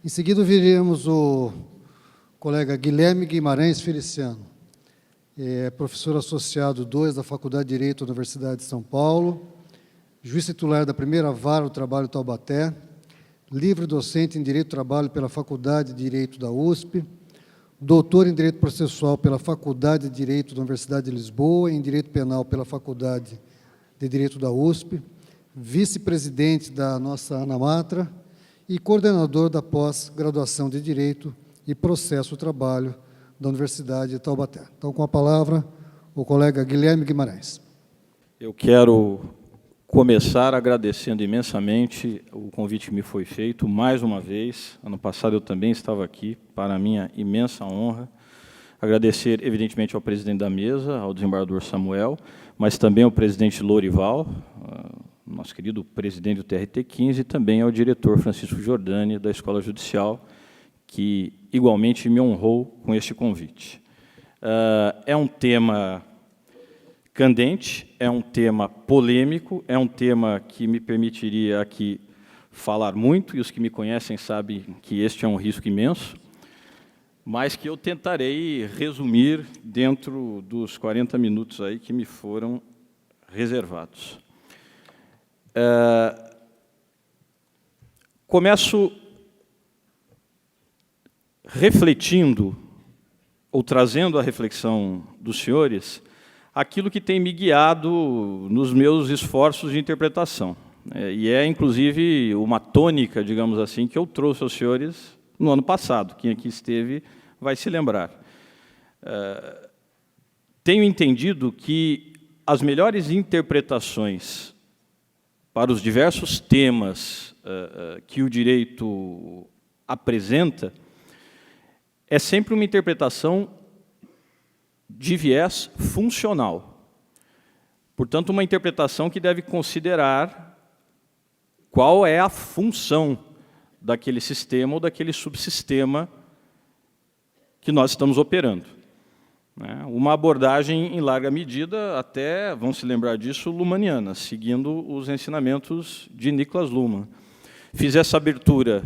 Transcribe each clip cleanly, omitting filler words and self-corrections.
Em seguida, ouviremos o colega Guilherme Guimarães Feliciano, professor associado 2 da Faculdade de Direito da Universidade de São Paulo, juiz titular da primeira vara do trabalho Taubaté, livre docente em Direito do Trabalho pela Faculdade de Direito da USP, doutor em Direito Processual pela Faculdade de Direito da Universidade de Lisboa, em Direito Penal pela Faculdade de Direito da USP, vice-presidente da nossa ANAMATRA e coordenador da pós-graduação de Direito e Processo do Trabalho da Universidade de Taubaté. Então, com a palavra, o colega Guilherme Guimarães. Eu quero começar agradecendo imensamente o convite que me foi feito, mais uma vez. Ano passado eu também estava aqui, para a minha imensa honra. Agradecer, evidentemente, ao presidente da mesa, ao desembargador Samuel, mas também ao presidente Lorival, nosso querido presidente do TRT-15, e também ao diretor Francisco Giordani, da Escola Judicial, que igualmente me honrou com este convite. É um tema candente, é um tema polêmico, é um tema que me permitiria aqui falar muito, e os que me conhecem sabem que este é um risco imenso, mas que eu tentarei resumir dentro dos 40 minutos aí que me foram reservados. Começo refletindo, ou trazendo à reflexão dos senhores, aquilo que tem me guiado nos meus esforços de interpretação. E é, inclusive, uma tônica, digamos assim, que eu trouxe aos senhores no ano passado. Quem aqui esteve vai se lembrar. Tenho entendido que as melhores interpretações para os diversos temas que o direito apresenta é sempre uma interpretação de viés funcional. Portanto, uma interpretação que deve considerar qual é a função daquele sistema ou daquele subsistema que nós estamos operando. Uma abordagem, em larga medida, até, vão se lembrar disso, lumaniana, seguindo os ensinamentos de Niklas Luhmann. Fiz essa abertura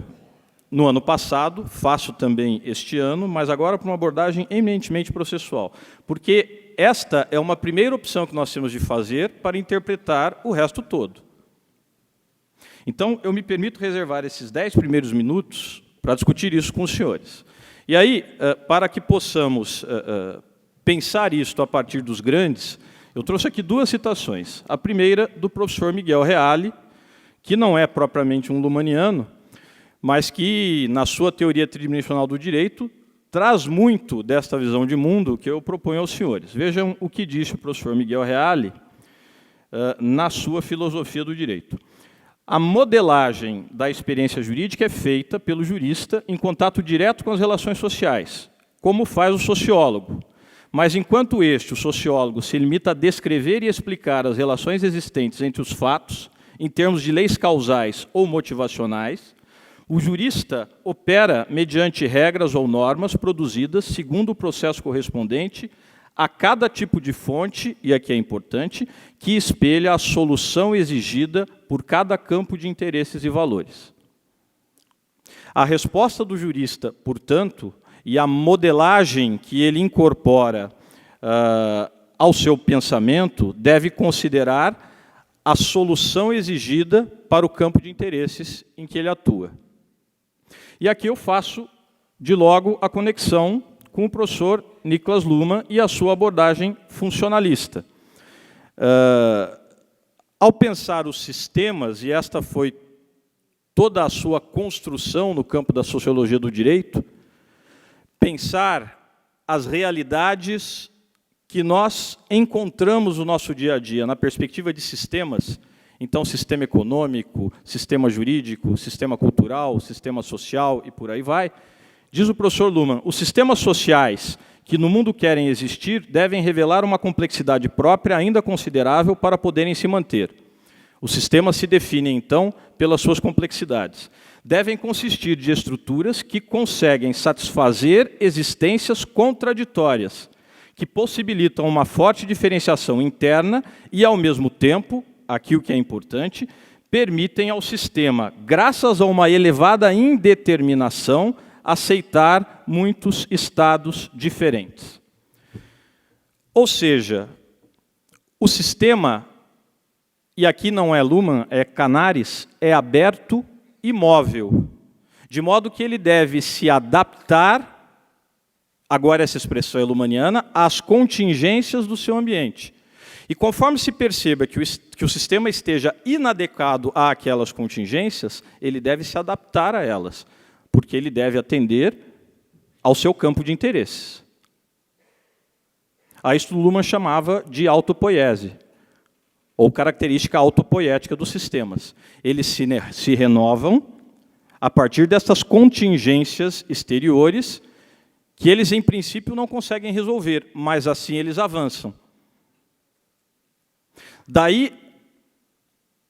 no ano passado, faço também este ano, mas agora para uma abordagem eminentemente processual, porque esta é uma primeira opção que nós temos de fazer para interpretar o resto todo. Então, eu me permito reservar esses 10 primeiros minutos para discutir isso com os senhores. E aí, para que possamos pensar isto a partir dos grandes, eu trouxe aqui 2 citações. A primeira, do professor Miguel Reale, que não é propriamente um lumaniano, mas que, na sua teoria tridimensional do direito, traz muito desta visão de mundo que eu proponho aos senhores. Vejam o que disse o professor Miguel Reale na sua filosofia do direito. A modelagem da experiência jurídica é feita pelo jurista em contato direto com as relações sociais, como faz o sociólogo. Mas, enquanto o sociólogo, se limita a descrever e explicar as relações existentes entre os fatos, em termos de leis causais ou motivacionais, o jurista opera mediante regras ou normas produzidas segundo o processo correspondente a cada tipo de fonte, e aqui é importante, que espelha a solução exigida por cada campo de interesses e valores. A resposta do jurista, portanto, e a modelagem que ele incorpora ao seu pensamento deve considerar a solução exigida para o campo de interesses em que ele atua. E aqui eu faço, de logo, a conexão com o professor Niklas Luhmann e a sua abordagem funcionalista. Ao pensar os sistemas, e esta foi toda a sua construção no campo da sociologia do direito, pensar as realidades que nós encontramos no nosso dia a dia, na perspectiva de sistemas. Então, sistema econômico, sistema jurídico, sistema cultural, sistema social e por aí vai. Diz o professor Luhmann, os sistemas sociais que no mundo querem existir devem revelar uma complexidade própria ainda considerável para poderem se manter. Os sistemas se definem, então, pelas suas complexidades. Devem consistir de estruturas que conseguem satisfazer existências contraditórias, que possibilitam uma forte diferenciação interna e, ao mesmo tempo, aqui o que é importante, permitem ao sistema, graças a uma elevada indeterminação, aceitar muitos estados diferentes. Ou seja, o sistema, e aqui não é Luhmann, é Canaris, é aberto e móvel, de modo que ele deve se adaptar, agora essa expressão é luhmanniana, às contingências do seu ambiente. E conforme se perceba que o sistema esteja inadequado àquelas contingências, ele deve se adaptar a elas, porque ele deve atender ao seu campo de interesses. A isso Luhmann chamava de autopoiese, ou característica autopoética dos sistemas. Eles se renovam a partir dessas contingências exteriores que eles, em princípio, não conseguem resolver, mas assim eles avançam. Daí,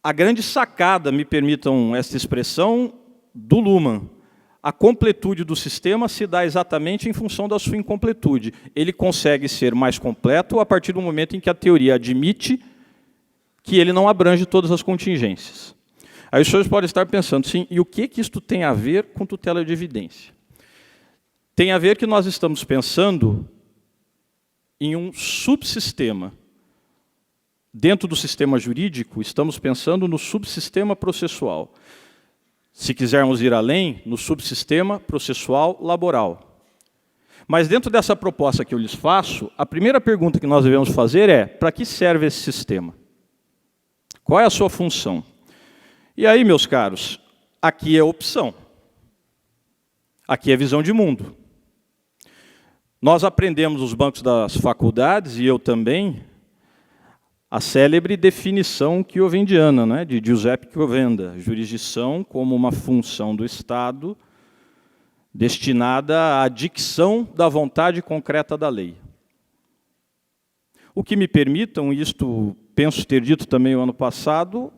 a grande sacada, me permitam esta expressão, do Luhmann. A completude do sistema se dá exatamente em função da sua incompletude. Ele consegue ser mais completo a partir do momento em que a teoria admite que ele não abrange todas as contingências. Aí os senhores podem estar pensando, sim, e o que isto tem a ver com tutela de evidência? Tem a ver que nós estamos pensando em um subsistema. Dentro do sistema jurídico, estamos pensando no subsistema processual. Se quisermos ir além, no subsistema processual laboral. Mas dentro dessa proposta que eu lhes faço, a primeira pergunta que nós devemos fazer é: para que serve esse sistema? Qual é a sua função? E aí, meus caros, aqui é opção. Aqui é visão de mundo. Nós aprendemos nos bancos das faculdades, e eu também, a célebre definição chiovendiana, né, de Giuseppe Chiovenda, jurisdição como uma função do Estado destinada à dicção da vontade concreta da lei. O que me permitam, isto penso ter dito também o ano passado,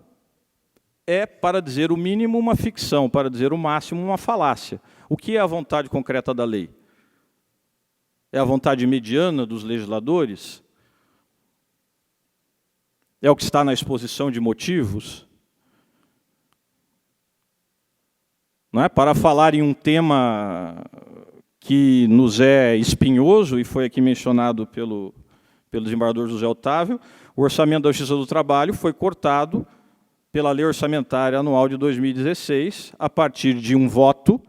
é, para dizer o mínimo, uma ficção, para dizer o máximo, uma falácia. O que é a vontade concreta da lei? É a vontade mediana dos legisladores? É o que está na exposição de motivos? Não é? Para falar em um tema que nos é espinhoso, e foi aqui mencionado pelo desembargador José Otávio, o orçamento da Justiça do Trabalho foi cortado pela Lei Orçamentária Anual de 2016, a partir de um voto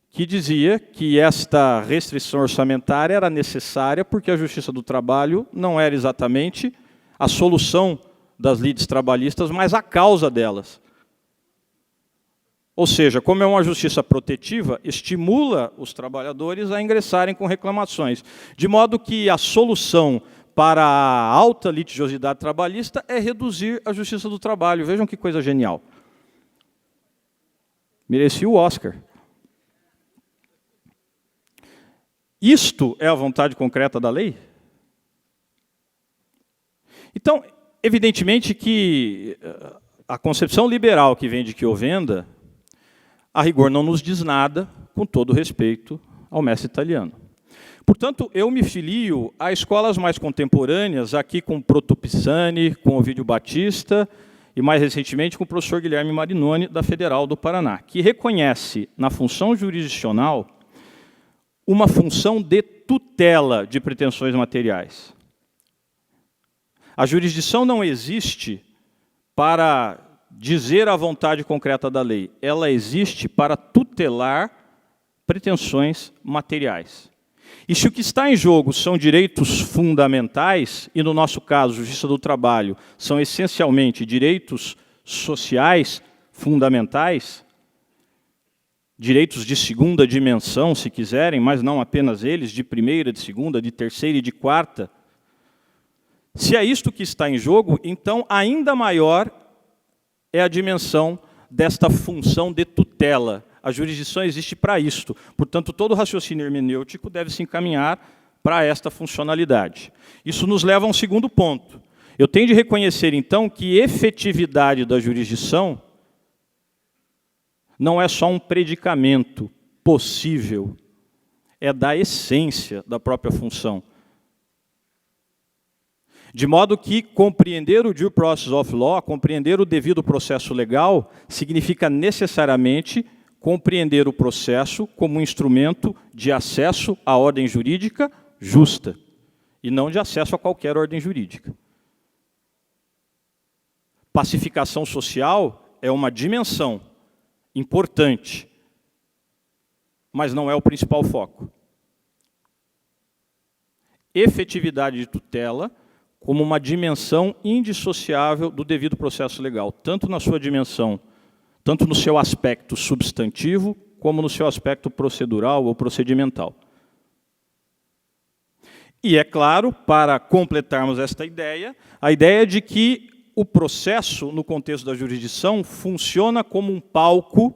que dizia que esta restrição orçamentária era necessária porque a Justiça do Trabalho não era exatamente a solução das lides trabalhistas, mas a causa delas. Ou seja, como é uma justiça protetiva, estimula os trabalhadores a ingressarem com reclamações, de modo que a solução para a alta litigiosidade trabalhista é reduzir a Justiça do Trabalho. Vejam que coisa genial. Merecia o Oscar. Isto é a vontade concreta da lei? Então, evidentemente que a concepção liberal que vem de Chiovenda, a rigor não nos diz nada, com todo respeito ao mestre italiano. Portanto, eu me filio a escolas mais contemporâneas, aqui com Proto Pisani, com Ovidio Batista, e mais recentemente com o professor Guilherme Marinoni, da Federal do Paraná, que reconhece na função jurisdicional uma função de tutela de pretensões materiais. A jurisdição não existe para dizer a vontade concreta da lei, ela existe para tutelar pretensões materiais. E se o que está em jogo são direitos fundamentais, e no nosso caso, Justiça do Trabalho, são essencialmente direitos sociais fundamentais, direitos de segunda dimensão, se quiserem, mas não apenas eles, de primeira, de segunda, de terceira e de quarta, se é isto que está em jogo, então ainda maior é a dimensão desta função de tutela. A jurisdição existe para isto. Portanto, todo raciocínio hermenêutico deve se encaminhar para esta funcionalidade. Isso nos leva a um segundo ponto. Eu tenho de reconhecer, então, que efetividade da jurisdição não é só um predicamento possível, é da essência da própria função. De modo que compreender o due process of law, compreender o devido processo legal, significa necessariamente compreender o processo como um instrumento de acesso à ordem jurídica justa, e não de acesso a qualquer ordem jurídica. Pacificação social é uma dimensão importante, mas não é o principal foco. Efetividade de tutela como uma dimensão indissociável do devido processo legal, tanto na sua dimensão, tanto no seu aspecto substantivo, como no seu aspecto procedural ou procedimental. E é claro, para completarmos esta ideia, a ideia de que o processo, no contexto da jurisdição, funciona como um palco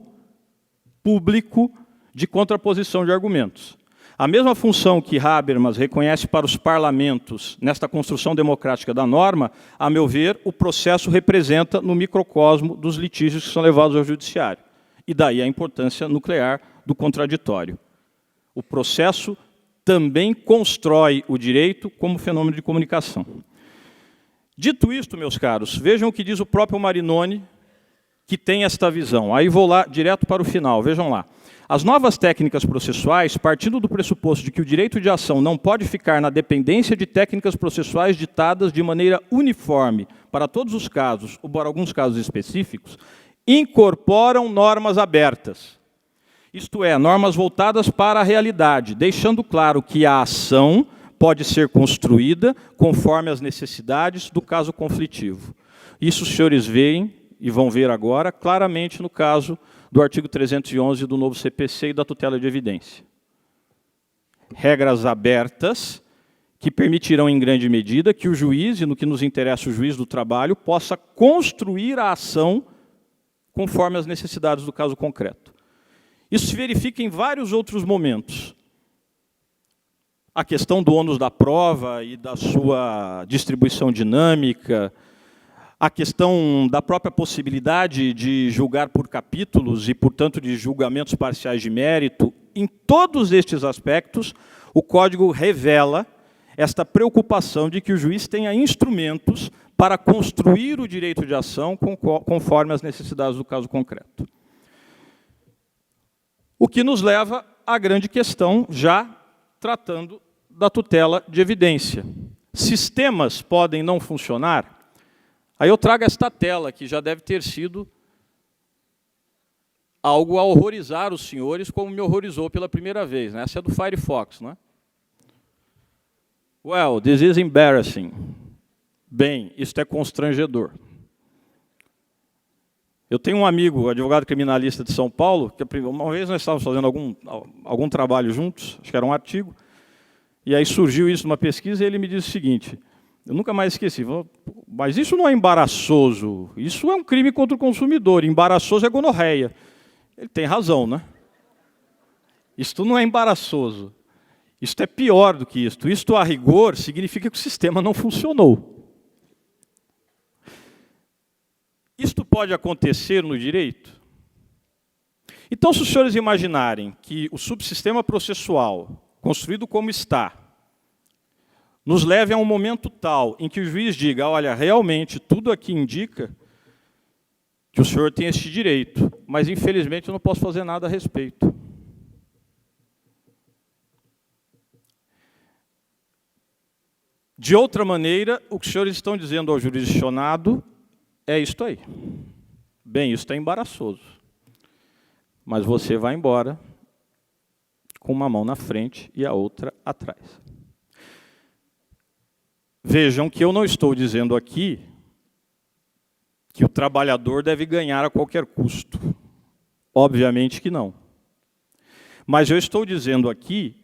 público de contraposição de argumentos. A mesma função que Habermas reconhece para os parlamentos nesta construção democrática da norma, a meu ver, o processo representa no microcosmo dos litígios que são levados ao judiciário. E daí a importância nuclear do contraditório. O processo também constrói o direito como fenômeno de comunicação. Dito isto, meus caros, vejam o que diz o próprio Marinoni, que tem esta visão. Aí vou lá direto para o final, vejam lá. As novas técnicas processuais, partindo do pressuposto de que o direito de ação não pode ficar na dependência de técnicas processuais ditadas de maneira uniforme para todos os casos, ou para alguns casos específicos, incorporam normas abertas. Isto é, normas voltadas para a realidade, deixando claro que a ação pode ser construída conforme as necessidades do caso conflitivo. Isso os senhores veem, e vão ver agora, claramente no caso do artigo 311 do novo CPC e da tutela de evidência. Regras abertas que permitirão, em grande medida, que o juiz, e no que nos interessa o juiz do trabalho, possa construir a ação conforme as necessidades do caso concreto. Isso se verifica em vários outros momentos. A questão do ônus da prova e da sua distribuição dinâmica, a questão da própria possibilidade de julgar por capítulos e, portanto, de julgamentos parciais de mérito, em todos estes aspectos, o Código revela esta preocupação de que o juiz tenha instrumentos para construir o direito de ação conforme as necessidades do caso concreto. O que nos leva à grande questão, já tratando da tutela de evidência. Sistemas podem não funcionar? Aí eu trago esta tela, que já deve ter sido algo a horrorizar os senhores, como me horrorizou pela primeira vez. Essa é do Firefox, não é? Well, this is embarrassing. Bem, isto é constrangedor. Eu tenho um amigo, advogado criminalista de São Paulo, que uma vez nós estávamos fazendo algum trabalho juntos, acho que era um artigo, e aí surgiu isso numa pesquisa e ele me disse o seguinte: eu nunca mais esqueci, mas isso não é embaraçoso, isso é um crime contra o consumidor, embaraçoso é gonorreia. Ele tem razão, né? Isto não é embaraçoso, isto é pior do que isto. Isto, a rigor, significa que o sistema não funcionou. Isto pode acontecer no direito? Então, se os senhores imaginarem que o subsistema processual, construído como está, nos leve a um momento tal em que o juiz diga: olha, realmente tudo aqui indica que o senhor tem este direito, mas infelizmente eu não posso fazer nada a respeito. De outra maneira, o que os senhores estão dizendo ao jurisdicionado é isto aí. Bem, isso é embaraçoso, mas você vai embora com uma mão na frente e a outra atrás. Vejam que eu não estou dizendo aqui que o trabalhador deve ganhar a qualquer custo. Obviamente que não. Mas eu estou dizendo aqui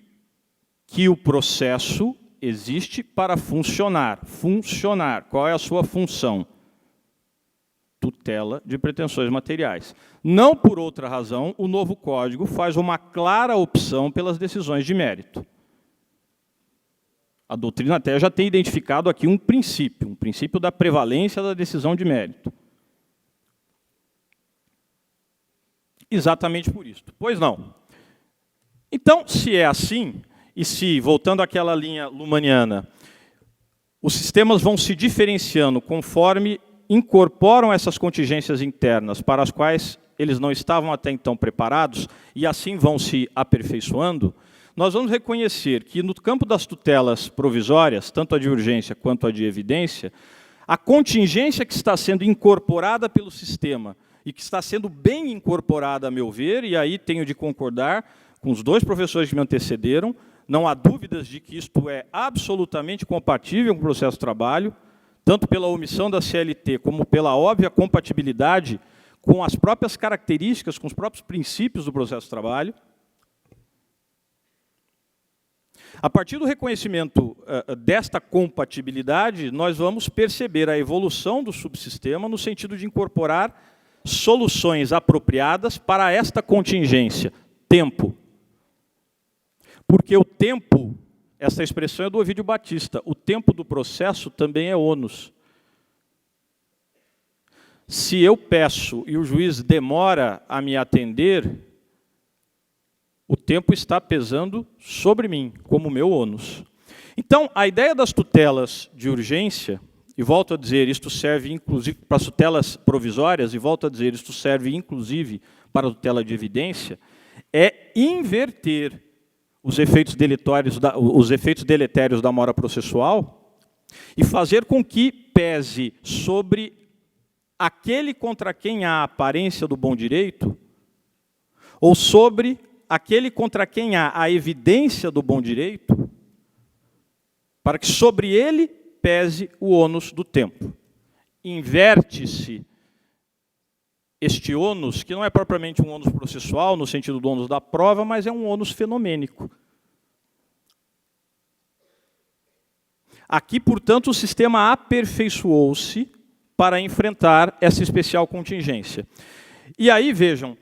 que o processo existe para funcionar. Funcionar. Qual é a sua função? Tutela de pretensões materiais. Não por outra razão, o novo Código faz uma clara opção pelas decisões de mérito. A doutrina até já tem identificado aqui um princípio da prevalência da decisão de mérito. Exatamente por isso. Pois não. Então, se é assim, e se, voltando àquela linha lumaniana, os sistemas vão se diferenciando conforme incorporam essas contingências internas para as quais eles não estavam até então preparados, e assim vão se aperfeiçoando, nós vamos reconhecer que no campo das tutelas provisórias, tanto a de urgência quanto a de evidência, a contingência que está sendo incorporada pelo sistema, e que está sendo bem incorporada, a meu ver, e aí tenho de concordar com os dois professores que me antecederam, não há dúvidas de que isto é absolutamente compatível com o processo de trabalho, tanto pela omissão da CLT, como pela óbvia compatibilidade com as próprias características, com os próprios princípios do processo de trabalho. A partir do reconhecimento desta compatibilidade, nós vamos perceber a evolução do subsistema no sentido de incorporar soluções apropriadas para esta contingência, tempo. Porque o tempo, essa expressão é do Ovídio Batista, o tempo do processo também é ônus. Se eu peço e o juiz demora a me atender, o tempo está pesando sobre mim, como meu ônus. Então, a ideia das tutelas de urgência, e volto a dizer, isto serve inclusive para as tutelas provisórias, e volto a dizer, isto serve inclusive para a tutela de evidência, é inverter os efeitos deletérios da mora processual e fazer com que pese sobre aquele contra quem há a aparência do bom direito ou sobre aquele contra quem há a evidência do bom direito, para que sobre ele pese o ônus do tempo. Inverte-se este ônus, que não é propriamente um ônus processual, no sentido do ônus da prova, mas é um ônus fenomênico. Aqui, portanto, o sistema aperfeiçoou-se para enfrentar essa especial contingência. E aí, vejam,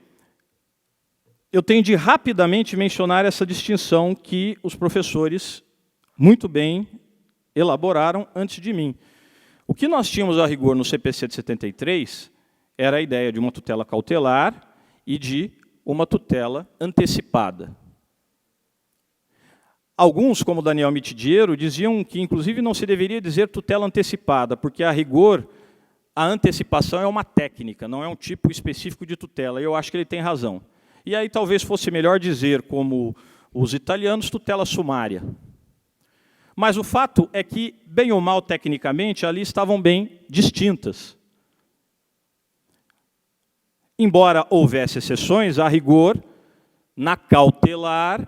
eu tenho de rapidamente mencionar essa distinção que os professores muito bem elaboraram antes de mim. O que nós tínhamos a rigor no CPC de 73 era a ideia de uma tutela cautelar e de uma tutela antecipada. Alguns, como Daniel Mitidiero, diziam que, inclusive, não se deveria dizer tutela antecipada, porque, a rigor, a antecipação é uma técnica, não é um tipo específico de tutela, e eu acho que ele tem razão. E aí talvez fosse melhor dizer, como os italianos, tutela sumária. Mas o fato é que, bem ou mal tecnicamente, ali estavam bem distintas. Embora houvesse exceções, a rigor, na cautelar,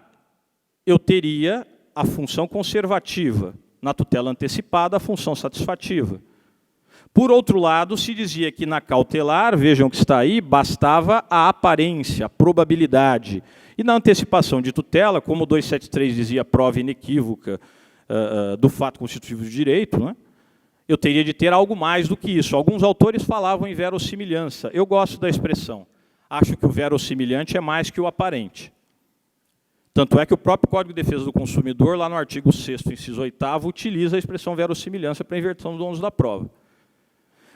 eu teria a função conservativa, na tutela antecipada, a função satisfativa. Por outro lado, se dizia que na cautelar, vejam que está aí, bastava a aparência, a probabilidade. E na antecipação de tutela, como o 273 dizia, prova inequívoca do fato constitutivo de direito, né? Eu teria de ter algo mais do que isso. Alguns autores falavam em verossimilhança. Eu gosto da expressão. Acho que o verossimilhante é mais que o aparente. Tanto é que o próprio Código de Defesa do Consumidor, lá no artigo 6º, inciso 8º, utiliza a expressão verossimilhança para a inversão do ônus da prova.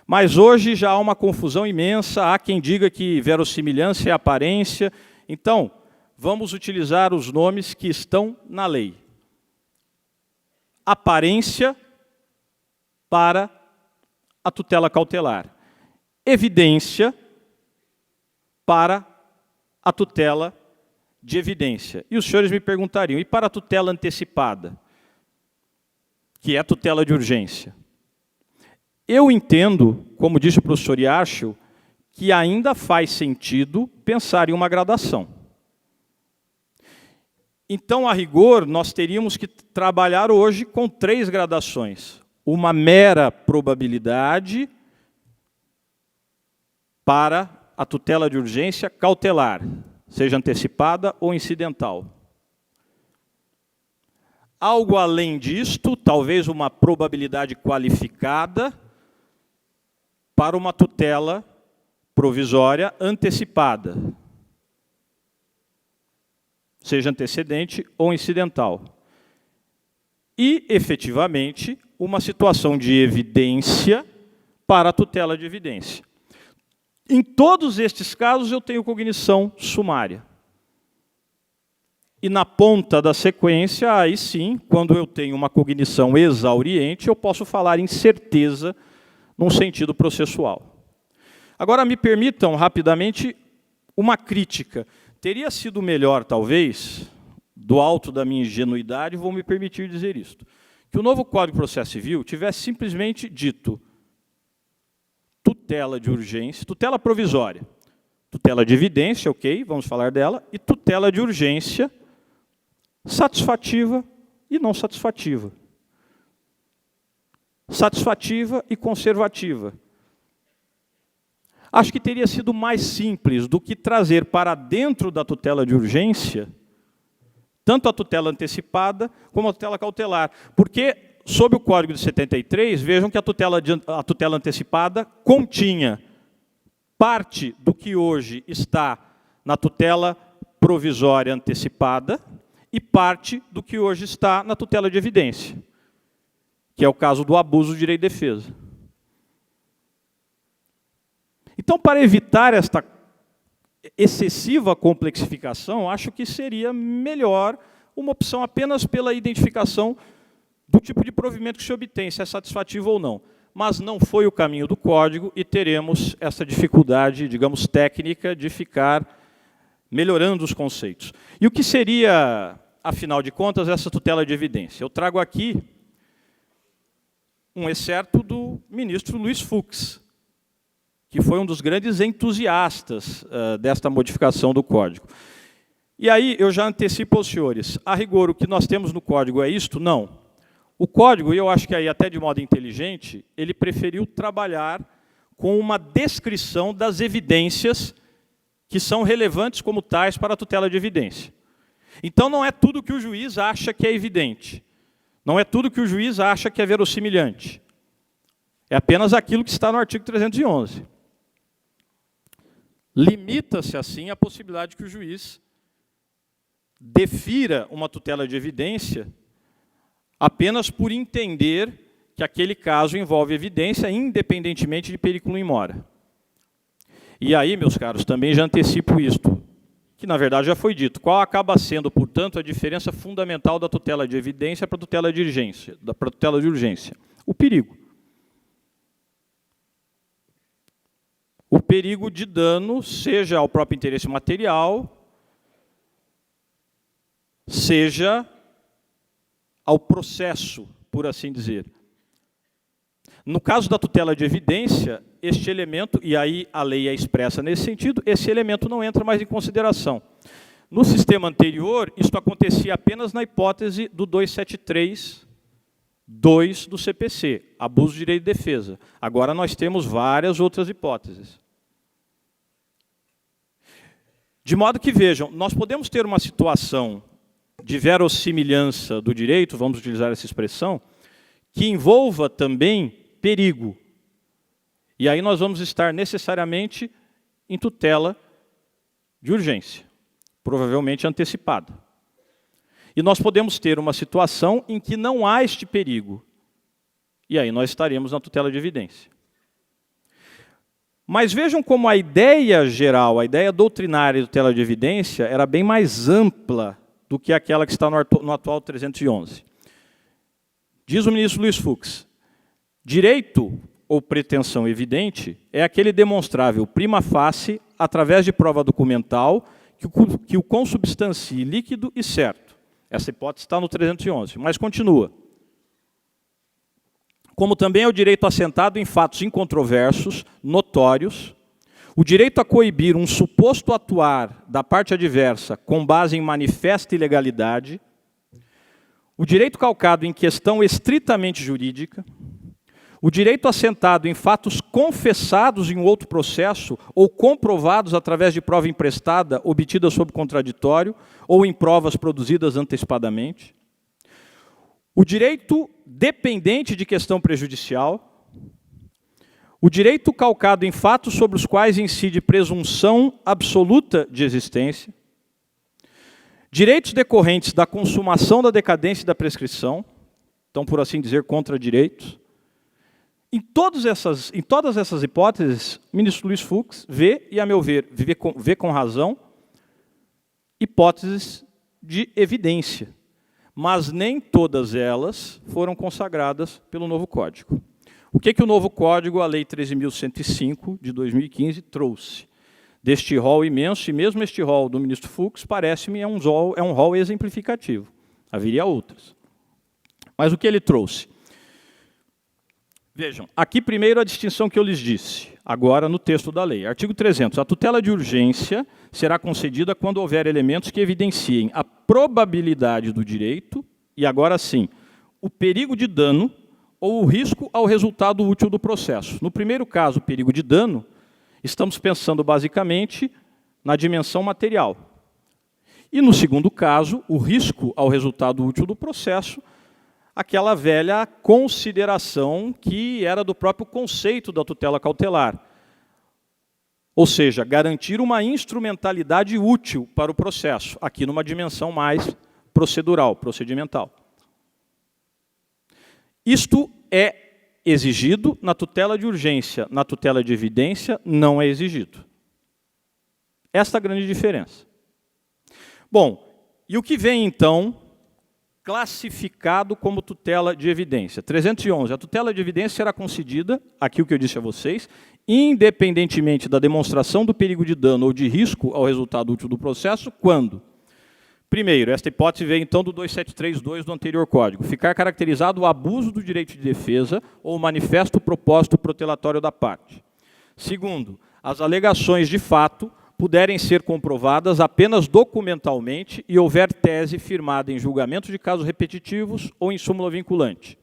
Mas hoje já há uma confusão imensa, há quem diga que verossimilhança é aparência. Então, vamos utilizar os nomes que estão na lei. Aparência para a tutela cautelar. Evidência para a tutela de evidência. E os senhores me perguntariam, e para a tutela antecipada, que é a tutela de urgência? Eu entendo, como disse o professor Yarschel, que ainda faz sentido pensar em uma gradação. Então, a rigor, nós teríamos que trabalhar hoje com 3 gradações. Uma mera probabilidade para a tutela de urgência cautelar, seja antecipada ou incidental. Algo além disto, talvez uma probabilidade qualificada para uma tutela provisória antecipada, seja antecedente ou incidental. E, efetivamente, uma situação de evidência para a tutela de evidência. Em todos estes casos, eu tenho cognição sumária. E na ponta da sequência, aí sim, quando eu tenho uma cognição exauriente, eu posso falar em certeza num sentido processual. Agora, me permitam, rapidamente, uma crítica. Teria sido melhor, talvez, do alto da minha ingenuidade, vou me permitir dizer isto, que o novo Código de Processo Civil tivesse simplesmente dito tutela de urgência, tutela provisória, tutela de evidência, ok, vamos falar dela, e tutela de urgência satisfativa e não satisfativa. Satisfativa e conservativa. Acho que teria sido mais simples do que trazer para dentro da tutela de urgência tanto a tutela antecipada como a tutela cautelar. Porque, sob o Código de 73, vejam que a tutela antecipada continha parte do que hoje está na tutela provisória antecipada e parte do que hoje está na tutela de evidência, que é o caso do abuso do direito de defesa. Então, para evitar esta excessiva complexificação, acho que seria melhor uma opção apenas pela identificação do tipo de provimento que se obtém, se é satisfativo ou não. Mas não foi o caminho do Código e teremos essa dificuldade, digamos, técnica de ficar melhorando os conceitos. E o que seria, afinal de contas, essa tutela de evidência? Eu trago aqui um excerto do ministro Luiz Fux, que foi um dos grandes entusiastas desta modificação do Código. E aí eu já antecipo aos senhores, a rigor, o que nós temos no Código é isto? Não. O Código, e eu acho que aí até de modo inteligente, ele preferiu trabalhar com uma descrição das evidências que são relevantes como tais para a tutela de evidência. Então não é tudo que o juiz acha que é evidente. Não é tudo que o juiz acha que é verossimilhante. É apenas aquilo que está no artigo 311. Limita-se, assim, a possibilidade que o juiz defira uma tutela de evidência apenas por entender que aquele caso envolve evidência, independentemente de periculum in mora. E aí, meus caros, também já antecipo isto, que na verdade já foi dito. Qual acaba sendo, portanto, a diferença fundamental da tutela de evidência para a tutela de urgência? O perigo. O perigo de dano, seja ao próprio interesse material, seja ao processo, por assim dizer. No caso da tutela de evidência, este elemento, e aí a lei é expressa nesse sentido, esse elemento não entra mais em consideração. No sistema anterior, isto acontecia apenas na hipótese do 273(2) do CPC, abuso de direito de defesa. Agora nós temos várias outras hipóteses. De modo que, vejam, nós podemos ter uma situação de verossimilhança do direito, vamos utilizar essa expressão, que envolva também perigo. E aí nós vamos estar necessariamente em tutela de urgência, provavelmente antecipada. E nós podemos ter uma situação em que não há este perigo. E aí nós estaremos na tutela de evidência. Mas vejam como a ideia geral, a ideia doutrinária de tutela de evidência era bem mais ampla do que aquela que está no atual 311. Diz o ministro Luiz Fux, direito ou pretensão evidente é aquele demonstrável prima facie, através de prova documental, que o consubstancie líquido e certo. Essa hipótese está no 311, mas continua. Como também é o direito assentado em fatos incontroversos, notórios, o direito a coibir um suposto atuar da parte adversa com base em manifesta ilegalidade, o direito calcado em questão estritamente jurídica, o direito assentado em fatos confessados em outro processo ou comprovados através de prova emprestada, obtida sob contraditório ou em provas produzidas antecipadamente, o direito dependente de questão prejudicial, o direito calcado em fatos sobre os quais incide presunção absoluta de existência, direitos decorrentes da consumação da decadência e da prescrição, então, por assim dizer, contradireitos. Em todas essas hipóteses, o ministro Luiz Fux vê, e a meu ver, vê com razão, hipóteses de evidência, mas nem todas elas foram consagradas pelo novo Código. O que o novo Código, a Lei 13.105, de 2015, trouxe? Deste rol imenso, e mesmo este rol do ministro Fux, parece-me é um rol exemplificativo. Haveria outras. Mas o que ele trouxe? Vejam, aqui primeiro a distinção que eu lhes disse, agora no texto da lei. Artigo 300. A tutela de urgência será concedida quando houver elementos que evidenciem a probabilidade do direito, e agora sim, o perigo de dano ou o risco ao resultado útil do processo. No primeiro caso, o perigo de dano, estamos pensando basicamente na dimensão material. E no segundo caso, o risco ao resultado útil do processo, aquela velha consideração que era do próprio conceito da tutela cautelar. Ou seja, garantir uma instrumentalidade útil para o processo, aqui numa dimensão mais procedural, procedimental. Isto é exigido na tutela de urgência, na tutela de evidência não é exigido. Esta é a grande diferença. Bom, e o que vem então classificado como tutela de evidência? 311. A tutela de evidência será concedida, aqui o que eu disse a vocês, independentemente da demonstração do perigo de dano ou de risco ao resultado útil do processo, quando? Primeiro, esta hipótese veio então do 2732 do anterior Código. Ficar caracterizado o abuso do direito de defesa ou o manifesto propósito protelatório da parte. Segundo, as alegações de fato puderem ser comprovadas apenas documentalmente e houver tese firmada em julgamento de casos repetitivos ou em súmula vinculante.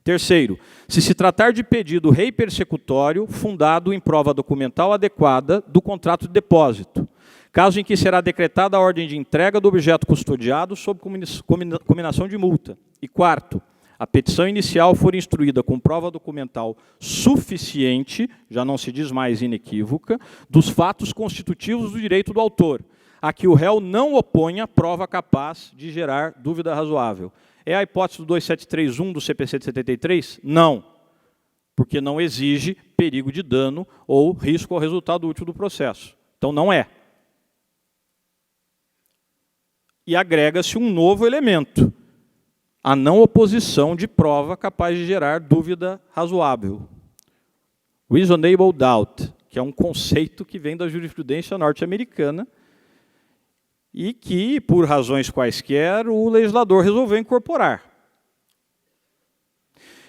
Terceiro, se tratar de pedido rei persecutório fundado em prova documental adequada do contrato de depósito, caso em que será decretada a ordem de entrega do objeto custodiado sob cominação de multa. E quarto, a petição inicial for instruída com prova documental suficiente, já não se diz mais inequívoca, dos fatos constitutivos do direito do autor, a que o réu não oponha prova capaz de gerar dúvida razoável. É a hipótese do 2731 do CPC de 73? Não, porque não exige perigo de dano ou risco ao resultado útil do processo. Então não é. E agrega-se um novo elemento, a não oposição de prova capaz de gerar dúvida razoável. Reasonable doubt, que é um conceito que vem da jurisprudência norte-americana e que, por razões quaisquer, o legislador resolveu incorporar.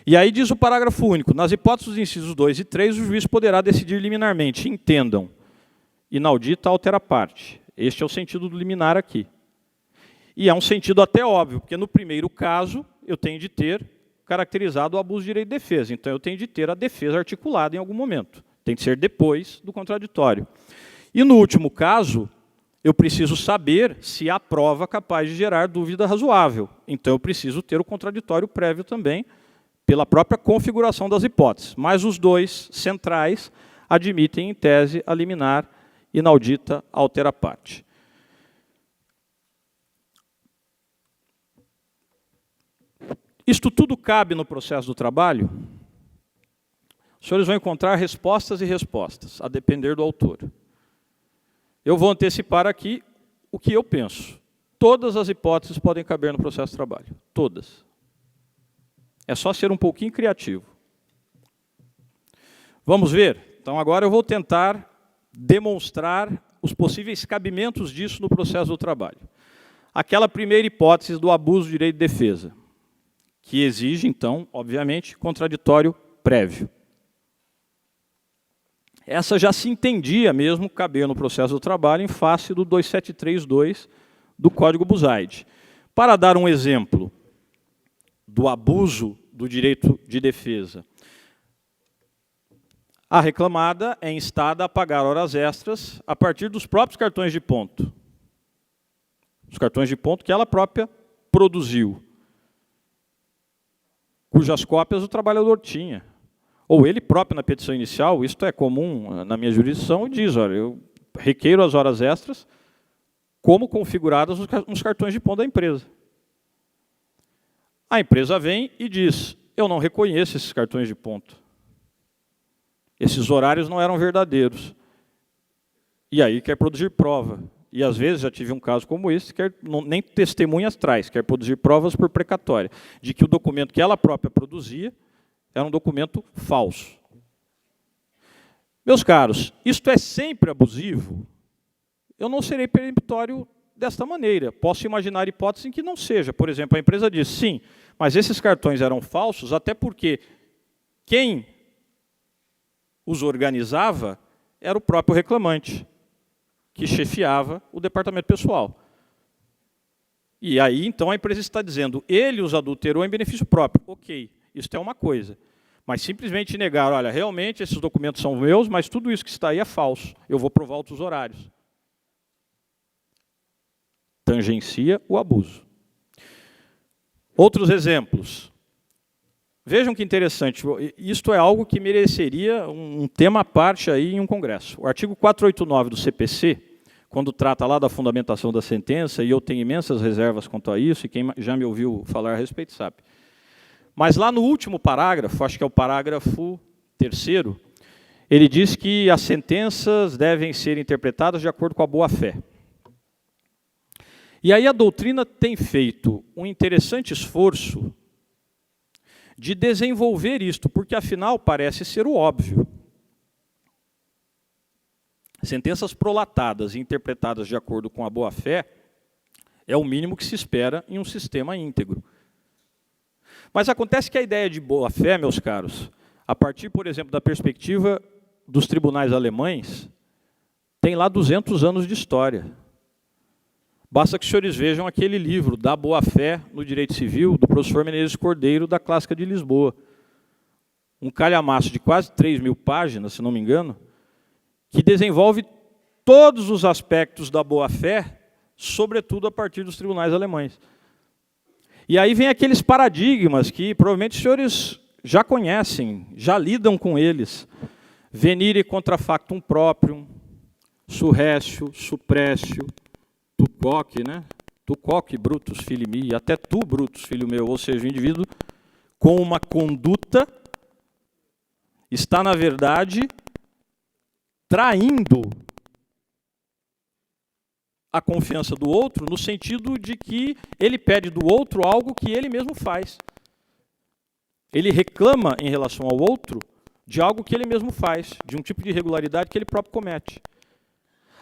E aí diz o parágrafo único, nas hipóteses dos incisos 2 e 3, o juiz poderá decidir liminarmente. Entendam, inaudita altera parte. Este é o sentido do liminar aqui. E é um sentido até óbvio, porque no primeiro caso eu tenho de ter caracterizado o abuso de direito de defesa. Então eu tenho de ter a defesa articulada em algum momento. Tem de ser depois do contraditório. E no último caso, eu preciso saber se há prova capaz de gerar dúvida razoável. Então eu preciso ter o contraditório prévio também, pela própria configuração das hipóteses. Mas os dois centrais admitem, em tese, a liminar inaudita altera parte. Isto tudo cabe no processo do trabalho? Os senhores vão encontrar respostas e respostas, a depender do autor. Eu vou antecipar aqui o que eu penso. Todas as hipóteses podem caber no processo de trabalho. Todas. É só ser um pouquinho criativo. Vamos ver? Então agora eu vou tentar demonstrar os possíveis cabimentos disso no processo do trabalho. Aquela primeira hipótese do abuso do direito de defesa, que exige, então, obviamente, contraditório prévio. Essa já se entendia mesmo caber no processo do trabalho em face do 2732 do Código Buzaide. Para dar um exemplo do abuso do direito de defesa, a reclamada é instada a pagar horas extras a partir dos próprios cartões de ponto. Os cartões de ponto que ela própria produziu, cujas cópias o trabalhador tinha. Ou ele próprio na petição inicial, isto é comum na minha jurisdição, e diz, olha, eu requeiro as horas extras como configuradas nos cartões de ponto da empresa. A empresa vem e diz, eu não reconheço esses cartões de ponto. Esses horários não eram verdadeiros. E aí quer produzir prova. e às vezes já tive um caso como esse, nem testemunhas traz, quer produzir provas por precatória, de que o documento que ela própria produzia era um documento falso. Meus caros, isto é sempre abusivo? Eu não serei peremptório desta maneira. Posso imaginar hipóteses em que não seja. Por exemplo, a empresa diz, sim, mas esses cartões eram falsos, até porque quem os organizava era o próprio reclamante, que chefiava o departamento pessoal. E aí, então, a empresa está dizendo, ele os adulterou em benefício próprio. Ok, isso é uma coisa. Mas simplesmente negar, olha, realmente esses documentos são meus, mas tudo isso que está aí é falso. Eu vou provar outros horários. Tangencia o abuso. Outros exemplos. Vejam que interessante, isto é algo que mereceria um tema à parte aí em um congresso. O artigo 489 do CPC, quando trata lá da fundamentação da sentença, e eu tenho imensas reservas quanto a isso, e quem já me ouviu falar a respeito sabe. Mas lá no último parágrafo, acho que é o parágrafo 3º, ele diz que as sentenças devem ser interpretadas de acordo com a boa-fé. E aí a doutrina tem feito um interessante esforço de desenvolver isto, porque afinal parece ser o óbvio. Sentenças prolatadas e interpretadas de acordo com a boa-fé é o mínimo que se espera em um sistema íntegro. Mas acontece que a ideia de boa-fé, meus caros, a partir, por exemplo, da perspectiva dos tribunais alemães, tem lá 200 anos de história. Basta que os senhores vejam aquele livro, Da Boa-Fé no Direito Civil, do professor Menezes Cordeiro, da Clássica de Lisboa. Um calhamaço de quase 3.000 páginas, se não me engano, que desenvolve todos os aspectos da boa-fé, sobretudo a partir dos tribunais alemães. E aí vem aqueles paradigmas que provavelmente os senhores já conhecem, já lidam com eles. Venire contra factum proprium, surrécio, suprécio, tucoque, né? Tucoque, Brutus, filho mi, até tu, Brutus, filho meu, ou seja, o indivíduo com uma conduta está, na verdade, traindo a confiança do outro, no sentido de que ele pede do outro algo que ele mesmo faz. Ele reclama em relação ao outro de algo que ele mesmo faz, de um tipo de irregularidade que ele próprio comete.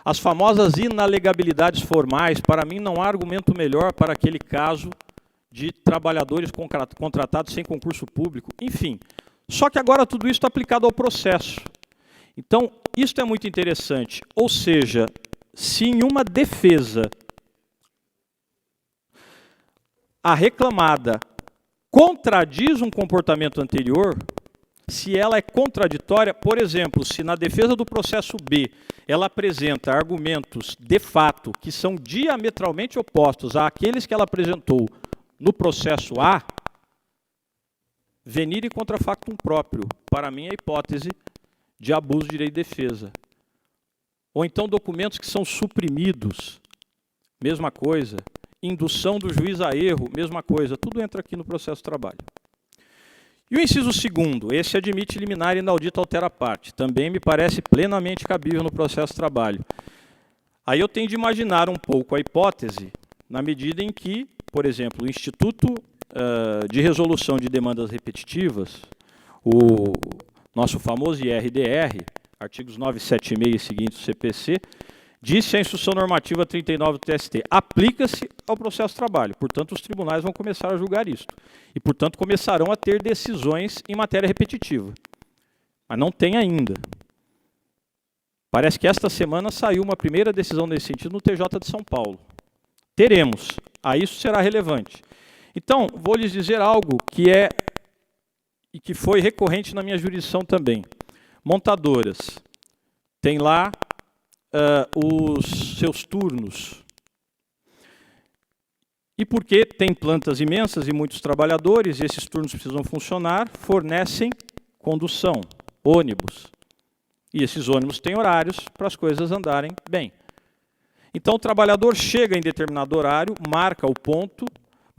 As famosas inalegabilidades formais, para mim não há argumento melhor para aquele caso de trabalhadores contratados sem concurso público, enfim. Só que agora tudo isso está aplicado ao processo. Então, isto é muito interessante. Ou seja, se em uma defesa a reclamada contradiz um comportamento anterior, se ela é contraditória, por exemplo, se na defesa do processo B ela apresenta argumentos de fato que são diametralmente opostos àqueles que ela apresentou no processo A, venire contra factum próprio, para mim é a hipótese de abuso de direito de defesa. Ou então documentos que são suprimidos, mesma coisa. Indução do juiz a erro, mesma coisa. Tudo entra aqui no processo de trabalho. E o inciso 2º, esse admite liminar e inaudita altera parte. Também me parece plenamente cabível no processo de trabalho. Aí eu tenho de imaginar um pouco a hipótese, na medida em que, por exemplo, o Instituto de Resolução de Demandas Repetitivas, o nosso famoso IRDR, artigos 976 e seguintes do CPC, disse a Instrução Normativa 39 do TST, aplica-se ao processo de trabalho. Portanto, os tribunais vão começar a julgar isto. E, portanto, começarão a ter decisões em matéria repetitiva. Mas não tem ainda. Parece que esta semana saiu uma primeira decisão nesse sentido no TJ de São Paulo. Teremos. Aí isso será relevante. Então, vou lhes dizer algo que é e que foi recorrente na minha jurisdição também. Montadoras. Tem lá os seus turnos. E porque tem plantas imensas e muitos trabalhadores, e esses turnos precisam funcionar, fornecem condução, ônibus. E esses ônibus têm horários para as coisas andarem bem. Então o trabalhador chega em determinado horário, marca o ponto,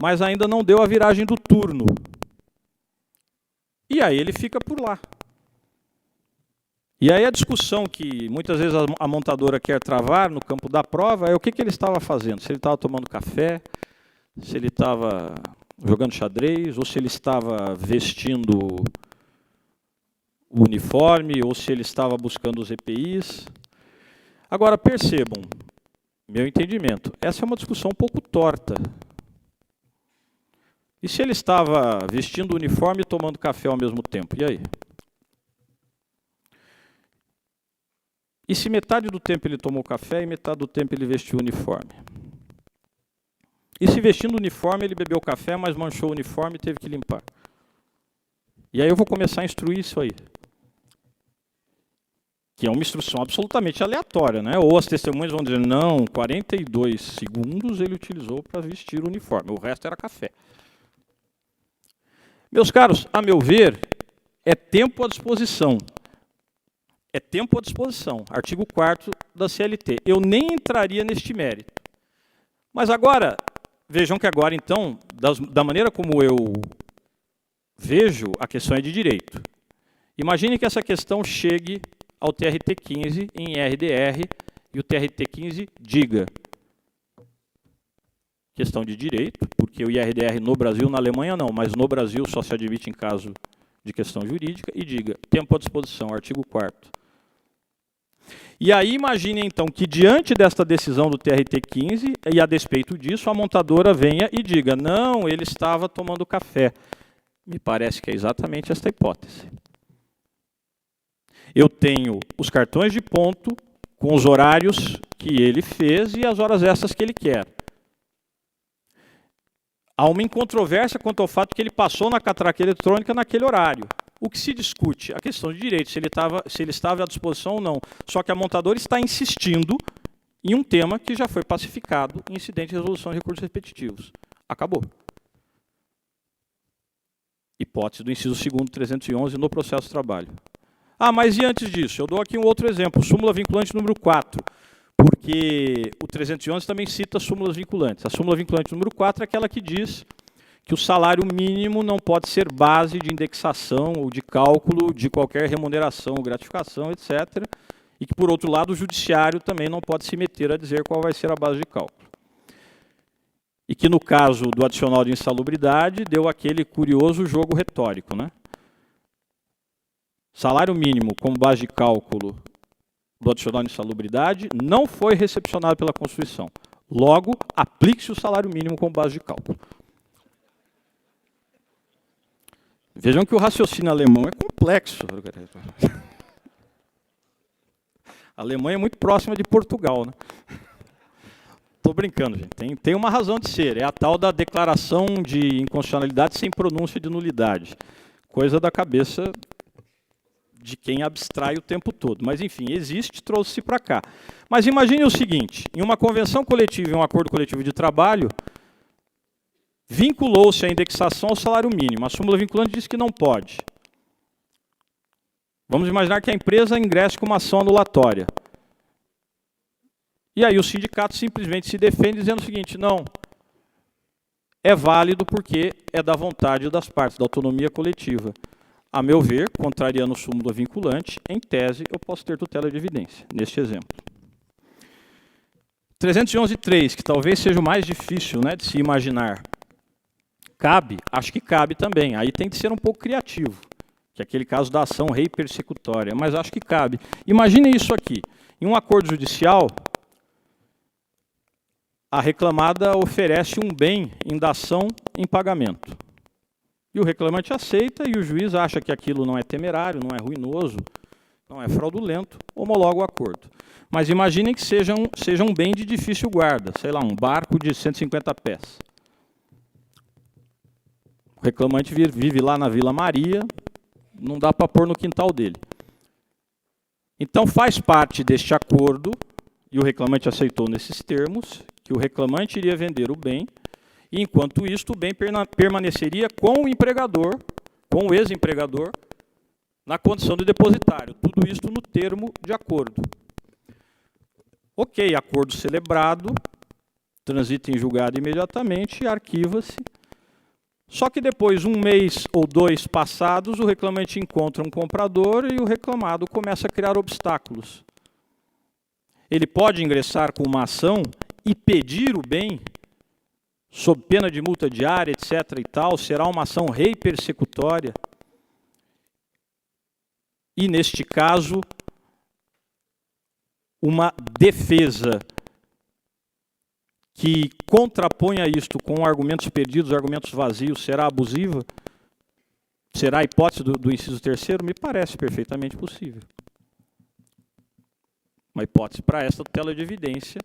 mas ainda não deu a viragem do turno. E aí ele fica por lá. E aí a discussão que muitas vezes a montadora quer travar no campo da prova é o que ele estava fazendo. Se ele estava tomando café, se ele estava jogando xadrez, ou se ele estava vestindo o uniforme, ou se ele estava buscando os EPIs. Agora, percebam, meu entendimento, essa é uma discussão um pouco torta. E se ele estava vestindo o uniforme e tomando café ao mesmo tempo? E aí? E se metade do tempo ele tomou café e metade do tempo ele vestiu o uniforme? E se vestindo o uniforme ele bebeu café, mas manchou o uniforme e teve que limpar? E aí eu vou começar a instruir isso aí. Que é uma instrução absolutamente aleatória, né? Ou as testemunhas vão dizer, não, 42 segundos ele utilizou para vestir o uniforme, o resto era café. Meus caros, a meu ver, é tempo à disposição. É tempo à disposição, artigo 4º da CLT. Eu nem entraria neste mérito. Mas agora, vejam que agora, então, da maneira como eu vejo, a questão é de direito. Imagine que essa questão chegue ao TRT-15 em RDR e o TRT-15 diga questão de direito, porque o IRDR no Brasil, na Alemanha não, mas no Brasil só se admite em caso de questão jurídica, e diga, tempo à disposição, artigo 4º. E aí imagine então que diante desta decisão do TRT-15, e a despeito disso, a montadora venha e diga, não, ele estava tomando café. Me parece que é exatamente esta hipótese. Eu tenho os cartões de ponto com os horários que ele fez e as horas extras que ele quer. Há uma incontrovérsia quanto ao fato que ele passou na catraca eletrônica naquele horário. O que se discute? A questão de direito, se ele estava à disposição ou não. Só que a montadora está insistindo em um tema que já foi pacificado em incidente de resolução de recursos repetitivos. Acabou. Hipótese do inciso 2º, 311, no processo de trabalho. Ah, mas e antes disso? Eu dou aqui um outro exemplo, súmula vinculante número 4. Porque o 311 também cita súmulas vinculantes. A súmula vinculante número 4 é aquela que diz que o salário mínimo não pode ser base de indexação ou de cálculo de qualquer remuneração ou gratificação, etc. E que, por outro lado, o judiciário também não pode se meter a dizer qual vai ser a base de cálculo. E que, no caso do adicional de insalubridade, deu aquele curioso jogo retórico, né? Salário mínimo como base de cálculo do adicional de insalubridade não foi recepcionado pela Constituição. Logo, aplique-se o salário mínimo como base de cálculo. Vejam que o raciocínio alemão é complexo. A Alemanha é muito próxima de Portugal, né? Estou brincando, gente. Tem uma razão de ser. É a tal da declaração de inconstitucionalidade sem pronúncia de nulidade. Coisa da cabeça de quem abstrai o tempo todo. Mas, enfim, existe, trouxe-se para cá. Mas imagine o seguinte, em uma convenção coletiva e um acordo coletivo de trabalho, vinculou-se a indexação ao salário mínimo. A súmula vinculante diz que não pode. Vamos imaginar que a empresa ingresse com uma ação anulatória. E aí o sindicato simplesmente se defende dizendo o seguinte, não, é válido porque é da vontade das partes, da autonomia coletiva. A meu ver, contrariando súmula vinculante, em tese, eu posso ter tutela de evidência, neste exemplo. 311.3, que talvez seja o mais difícil, né, de se imaginar. Cabe? Acho que cabe também. Aí tem que ser um pouco criativo, que é aquele caso da ação rei persecutória, mas acho que cabe. Imagine isso aqui. Em um acordo judicial, a reclamada oferece um bem em dação em pagamento. E o reclamante aceita e o juiz acha que aquilo não é temerário, não é ruinoso, não é fraudulento, homologa o acordo. Mas imaginem que seja um bem de difícil guarda, sei lá, um barco de 150 pés. O reclamante vive lá na Vila Maria, não dá para pôr no quintal dele. Então faz parte deste acordo, e o reclamante aceitou nesses termos, que o reclamante iria vender o bem, e enquanto isto, o bem permaneceria com o empregador, com o ex-empregador, na condição de depositário. Tudo isto no termo de acordo. Ok, acordo celebrado, transita em julgado imediatamente, arquiva-se. Só que depois, 1 mês ou 2 passados, o reclamante encontra um comprador e o reclamado começa a criar obstáculos. Ele pode ingressar com uma ação e pedir o bem, sob pena de multa diária, etc. e tal, será uma ação rei persecutória. E, neste caso, uma defesa que contraponha isto com argumentos perdidos, argumentos vazios, será abusiva? Será a hipótese do inciso 3º? Me parece perfeitamente possível. Uma hipótese para esta tutela de evidência,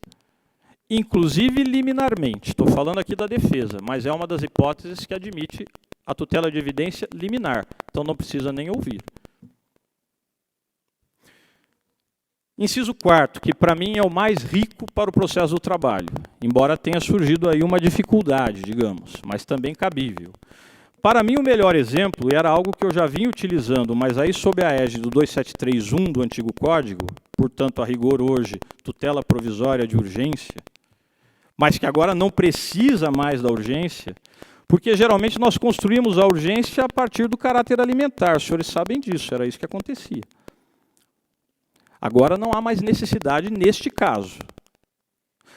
inclusive liminarmente. Estou falando aqui da defesa, mas é uma das hipóteses que admite a tutela de evidência liminar. Então não precisa nem ouvir. Inciso 4º, que para mim é o mais rico para o processo do trabalho, embora tenha surgido aí uma dificuldade, digamos, mas também cabível. Para mim, o melhor exemplo era algo que eu já vinha utilizando, mas aí sob a égide do 2731 do antigo Código, portanto, a rigor hoje, tutela provisória de urgência, mas que agora não precisa mais da urgência, porque geralmente nós construímos a urgência a partir do caráter alimentar, os senhores sabem disso, era isso que acontecia. Agora não há mais necessidade neste caso.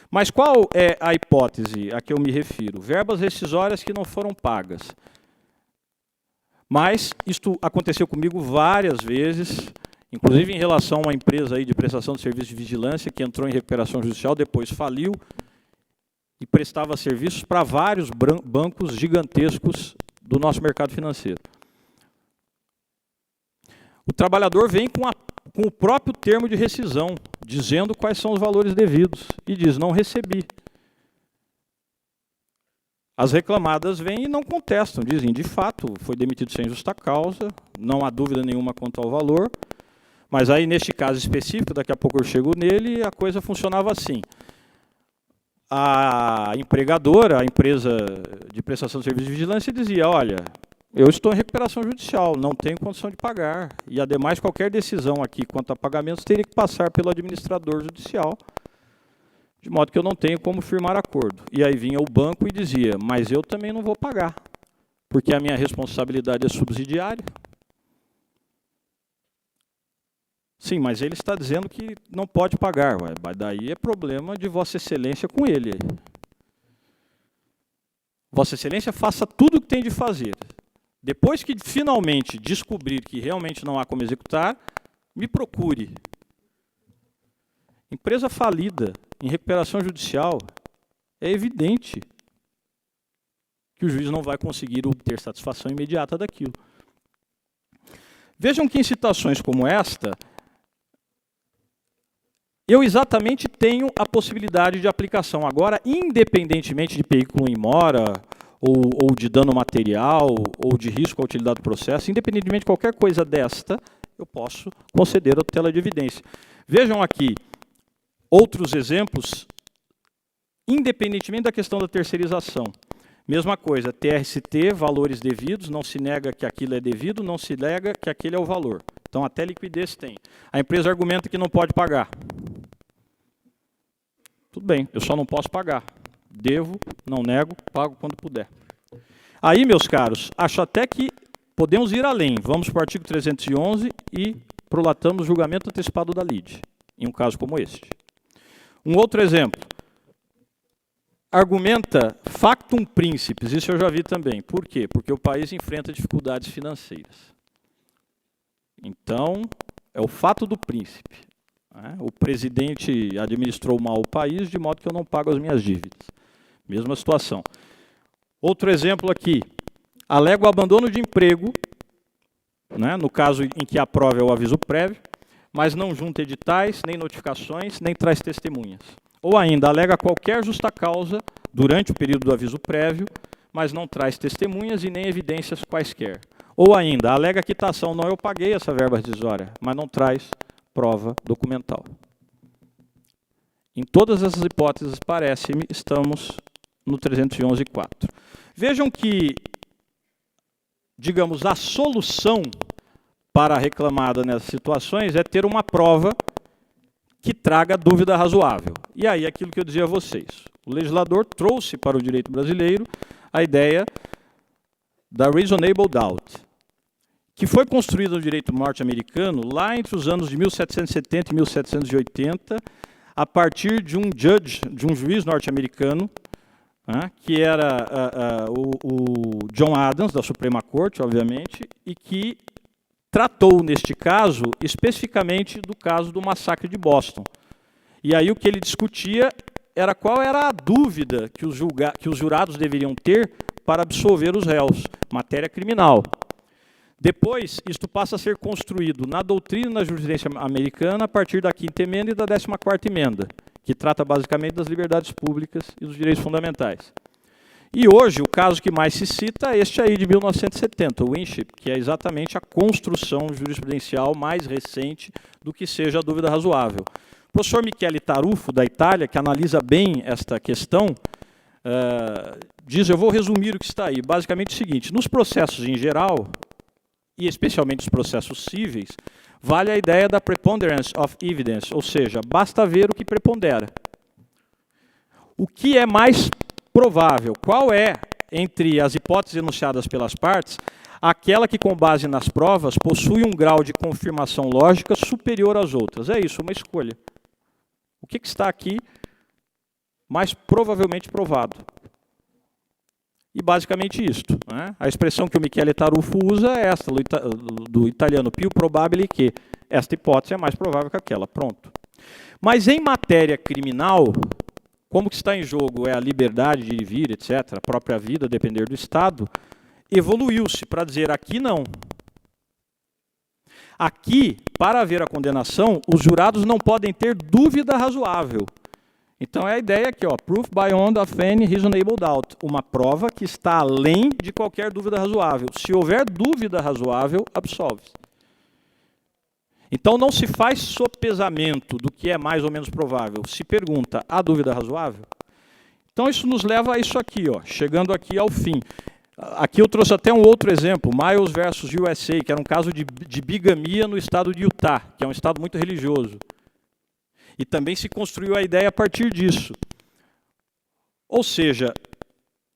Mas qual é a hipótese a que eu me refiro? Verbas rescisórias que não foram pagas. Mas isto aconteceu comigo várias vezes, inclusive em relação a uma empresa aí de prestação de serviço de vigilância que entrou em recuperação judicial, depois faliu e prestava serviços para vários bancos gigantescos do nosso mercado financeiro. O trabalhador vem com o próprio termo de rescisão, dizendo quais são os valores devidos, e diz, não recebi. As reclamadas vêm e não contestam, dizem, de fato, foi demitido sem justa causa, não há dúvida nenhuma quanto ao valor, mas aí, neste caso específico, daqui a pouco eu chego nele, a coisa funcionava assim. A empregadora, a empresa de prestação de serviço de vigilância, dizia, olha, eu estou em recuperação judicial, não tenho condição de pagar. E, ademais, qualquer decisão aqui quanto a pagamentos teria que passar pelo administrador judicial, de modo que eu não tenho como firmar acordo. E aí vinha o banco e dizia, mas eu também não vou pagar, porque a minha responsabilidade é subsidiária. Sim, mas ele está dizendo que não pode pagar. Ué, daí é problema de Vossa Excelência com ele. Vossa Excelência faça tudo o que tem de fazer. Depois que finalmente descobrir que realmente não há como executar, me procure. Empresa falida, em recuperação judicial, é evidente que o juiz não vai conseguir obter satisfação imediata daquilo. Vejam que em situações como esta, eu exatamente tenho a possibilidade de aplicação. Agora, independentemente de veículo in mora, ou de dano material, ou de risco à utilidade do processo, independentemente de qualquer coisa desta, eu posso conceder a tutela de evidência. Vejam aqui outros exemplos, independentemente da questão da terceirização. Mesma coisa, TRST, valores devidos, não se nega que aquilo é devido, não se nega que aquele é o valor. Então, até liquidez tem. A empresa argumenta que não pode pagar. Tudo bem, eu só não posso pagar. Devo, não nego, pago quando puder. Aí, meus caros, acho até que podemos ir além. Vamos para o artigo 311 e prolatamos o julgamento antecipado da lide, em um caso como este. Um outro exemplo. Argumenta factum principis, isso eu já vi também. Por quê? Porque o país enfrenta dificuldades financeiras. Então, é o fato do príncipe. O presidente administrou mal o país, de modo que eu não pago as minhas dívidas. Mesma situação. Outro exemplo aqui. Alega o abandono de emprego, no caso em que a prova é o aviso prévio, mas não junta editais, nem notificações, nem traz testemunhas. Ou ainda, alega qualquer justa causa durante o período do aviso prévio, mas não traz testemunhas e nem evidências quaisquer. Ou ainda, alega quitação, não, eu paguei essa verba rescisória, mas não traz prova documental. Em todas essas hipóteses, parece-me, estamos no 311.4. Vejam que, digamos, a solução para a reclamada nessas situações é ter uma prova que traga dúvida razoável. E aí, aquilo que eu dizia a vocês, o legislador trouxe para o direito brasileiro a ideia da reasonable doubt, que foi construída no direito norte-americano lá entre os anos de 1770 e 1780, a partir de um juiz norte-americano, que era o John Adams, da Suprema Corte, obviamente, e que tratou, neste caso, especificamente do caso do massacre de Boston. E aí o que ele discutia era qual era a dúvida que os jurados deveriam ter para absolver os réus, matéria criminal. Depois, isto passa a ser construído na doutrina e na jurisprudência americana a partir da 5ª emenda e da 14ª emenda, que trata basicamente das liberdades públicas e dos direitos fundamentais. E hoje, o caso que mais se cita é este aí de 1970, o Winship, que é exatamente a construção jurisprudencial mais recente do que seja a dúvida razoável. O professor Michele Tarufo, da Itália, que analisa bem esta questão, diz, eu vou resumir o que está aí, basicamente o seguinte, nos processos em geral, e especialmente os processos cíveis, vale a ideia da preponderance of evidence, ou seja, basta ver o que prepondera. O que é mais provável? Qual é, entre as hipóteses enunciadas pelas partes, aquela que, com base nas provas, possui um grau de confirmação lógica superior às outras? É isso, uma escolha. O que está aqui mais provavelmente provado? E basicamente isto. A expressão que o Michele Tarufo usa é esta, do italiano più probabile, que esta hipótese é mais provável que aquela. Pronto. Mas em matéria criminal, como que está em jogo é a liberdade de ir e vir, etc., a própria vida, a depender do Estado, evoluiu-se para dizer aqui não. Aqui, para haver a condenação, os jurados não podem ter dúvida razoável. Então é a ideia aqui, proof beyond of any reasonable doubt, uma prova que está além de qualquer dúvida razoável. Se houver dúvida razoável, absolve-se. Então não se faz sopesamento do que é mais ou menos provável, se pergunta, há dúvida razoável? Então isso nos leva a isso aqui, chegando aqui ao fim. Aqui eu trouxe até um outro exemplo, Miles versus USA, que era um caso de bigamia no estado de Utah, que é um estado muito religioso. E também se construiu a ideia a partir disso. Ou seja,